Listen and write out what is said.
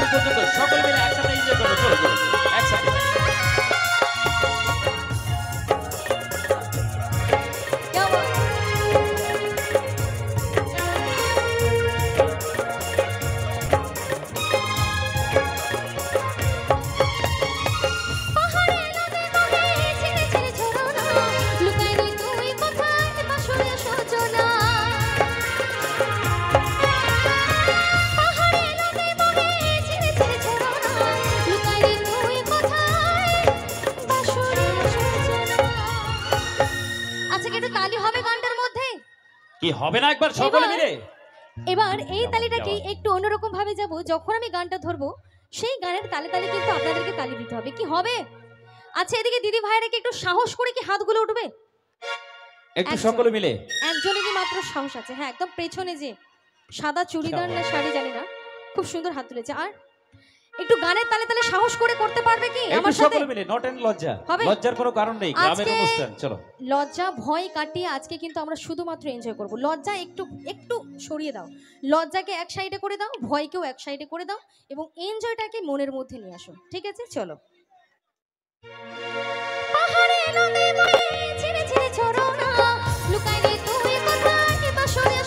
প্রথম পর্যন্ত সকল মিলে একসাথে এনজয় করবো। চলো চলো একসাথে। কি হবে না একবার সকলে মিলে? এবার এই তালিটাকে একটু অন্যরকম ভাবে যাব। যখন আমি গানটা ধরবো সেই গানের তালে তালে কিন্তু আপনাদেরকে তালি দিতে হবে। কি হবে? আচ্ছা, এদিকে দিদি ভাইরা কি একটু সাহস করে কি হাতগুলো উঠবে? একটু সকলে মিলে। একজনেরই মাত্র সাহস আছে। হ্যাঁ, একদম পেছনে যে সাদা চুড়িদার না শাড়ি জানি না, খুব সুন্দর হাত তুলেছে। আর একটু গানের তালে তালে সাহস করে করতে পারবে কি আমার সাথে? সকলে মিলে, নট এন্ড লজ্জা। লজ্জার কোনো কারণ নেই, গ্রামের অনুষ্ঠান। চলো, লজ্জা ভয় কাটিয়ে আজকে কিন্তু আমরা শুধুমাত্র এনজয় করব। লজ্জা একটু একটু সরিয়ে দাও, লজ্জাকে এক সাইডে করে দাও, ভয়কেও এক সাইডে করে দাও এবং এনজয়টাকে মনের মধ্যে নিয়ে আসো। ঠিক আছে, চলো। পাহাড়ে নদী বয়ে ঝিরে ঝিরে ঝরনা, লুকাই রে তুই কোথায় বাসরে